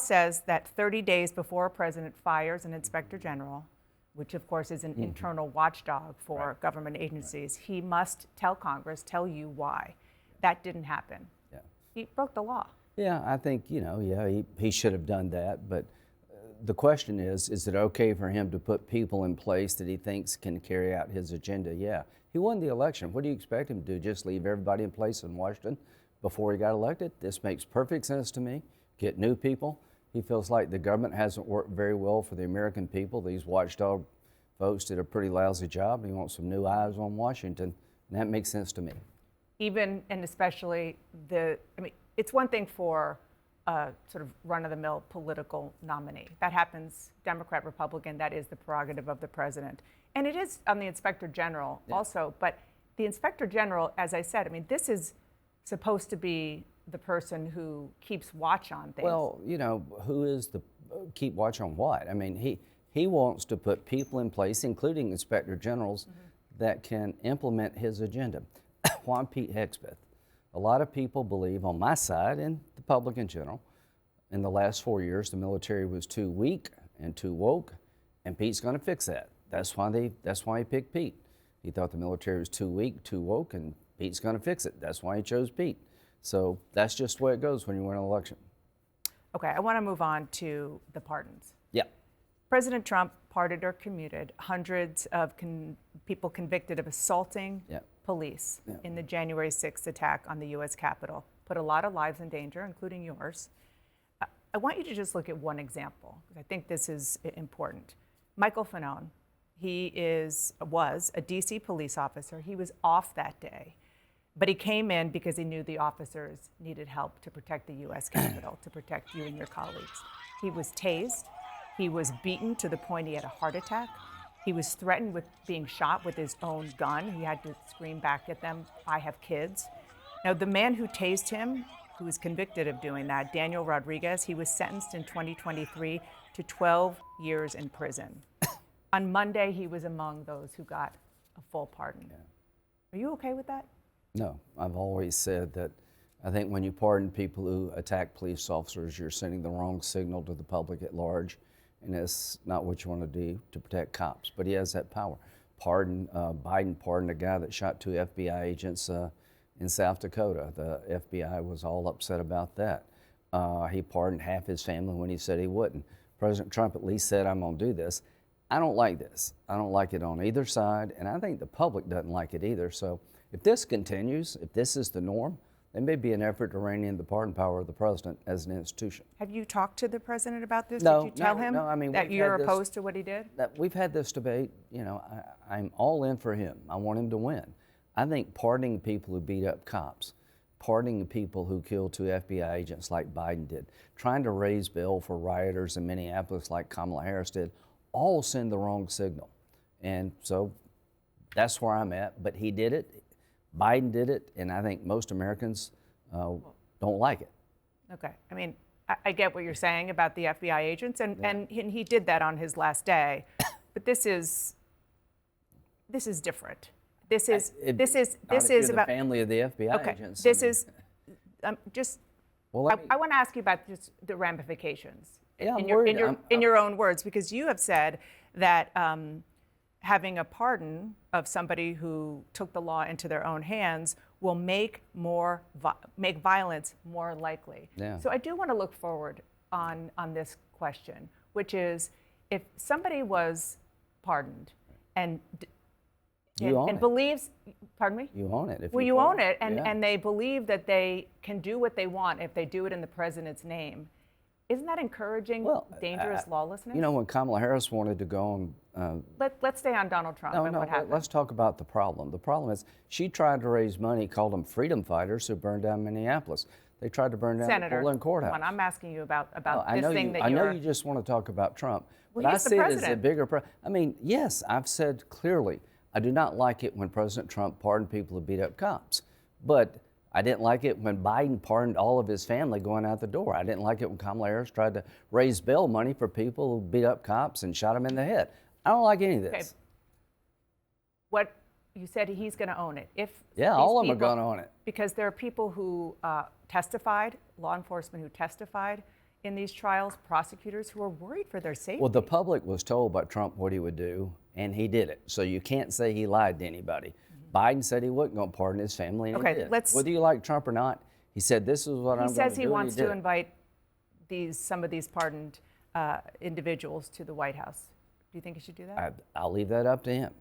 says that 30 days before a president fires an inspector general, which of course is an internal watchdog for government agencies, he must tell Congress, tell you why. That didn't happen. Yeah. He broke the law. Yeah, I think, he should have done that. But the question is it okay for him to put people in place that he thinks can carry out his agenda? Yeah. He won the election. What do you expect him to do? Just leave everybody in place in Washington before he got elected? This makes perfect sense to me. Get new people. He feels like the government hasn't worked very well for the American people. These watchdog folks did a pretty lousy job. He wants some new eyes on Washington, and that makes sense to me. Even and especially it's one thing for a sort of run-of-the-mill political nominee. That happens, Democrat, Republican, that is the prerogative of the president. And it is on the Inspector General also, but the Inspector General, as I said, this is supposed to be the person who keeps watch on things. Well, who is the keep watch on what? He wants to put people in place, including Inspector Generals, that can implement his agenda. Juan Pete Hexbeth. A lot of people believe on my side and the public in general, in the last 4 years, the military was too weak and too woke, and Pete's going to fix that. That's why he picked Pete. He thought the military was too weak, too woke, and Pete's going to fix it. That's why he chose Pete. So that's just the way it goes when you win an election. Okay, I want to move on to the pardons. Yeah. President Trump pardoned or commuted hundreds of people convicted of assaulting police in the January 6th attack on the U.S. Capitol. Put a lot of lives in danger, including yours. I want you to just look at one example, because I think this is important. Michael Fanone, he was a D.C. police officer. He was off that day, but he came in because he knew the officers needed help to protect the U.S. Capitol, to protect you and your colleagues. He was tased. He was beaten to the point he had a heart attack. He was threatened with being shot with his own gun. He had to scream back at them, "I have kids." Now, the man who tased him, who was convicted of doing that, Daniel Rodriguez, he was sentenced in 2023 to 12 years in prison. On Monday, he was among those who got a full pardon. Yeah. Are you okay with that? No, I've always said that I think when you pardon people who attack police officers, you're sending the wrong signal to the public at large, and that's not what you want to do to protect cops. But he has that power. Biden pardoned a guy that shot 2 FBI agents in South Dakota. The FBI was all upset about that. He pardoned half his family when he said he wouldn't. President Trump at least said, "I'm going to do this." I don't like this. I don't like it on either side, and I think the public doesn't like it either. So if this continues, if this is the norm, there may be an effort to rein in the pardon power of the president as an institution. Have you talked to the president about this? No, Did you tell him that you're opposed to what he did? We've had this debate. I'm all in for him. I want him to win. I think pardoning people who beat up cops, pardoning people who killed 2 FBI agents like Biden did, trying to raise bail for rioters in Minneapolis like Kamala Harris did, all send the wrong signal. And so that's where I'm at. But he did it. Biden did it. And I think most Americans don't like it. Okay. I get what you're saying about the FBI agents, and he did that on his last day. But this is different. This is about the family of the FBI agents. This is just. Well, I want to ask you about just the ramifications in your own words, because you have said that having a pardon of somebody who took the law into their own hands will make violence more likely. Yeah. So I do want to look forward on this question, which is if somebody was pardoned and believes, pardon me? You own it. You own it, and they believe that they can do what they want if they do it in the president's name. Isn't that encouraging dangerous lawlessness? When Kamala Harris wanted to go on... Let's stay on Donald Trump and what happened. Let's talk about the problem. The problem is she tried to raise money, called them freedom fighters, who burned down Minneapolis. They tried to burn down the Portland courthouse. I'm asking you about this thing that I know you just want to talk about Trump, well, but I he's see it as a bigger problem. Yes, I've said clearly, I do not like it when President Trump pardoned people who beat up cops, but I didn't like it when Biden pardoned all of his family going out the door. I didn't like it when Kamala Harris tried to raise bail money for people who beat up cops and shot them in the head. I don't like any of this. Okay. What you said, he's going to own it. All of them are going to own it. Because there are people who testified, law enforcement who testified in these trials, prosecutors who are worried for their safety. Well, the public was told by Trump what he would do, and he did it. So you can't say he lied to anybody. Biden said he wasn't going to pardon his family, and he did. Whether you like Trump or not, he said this is what I'm going to do. He says he wants to invite some of these pardoned individuals to the White House. Do you think he should do that? I'll leave that up to him.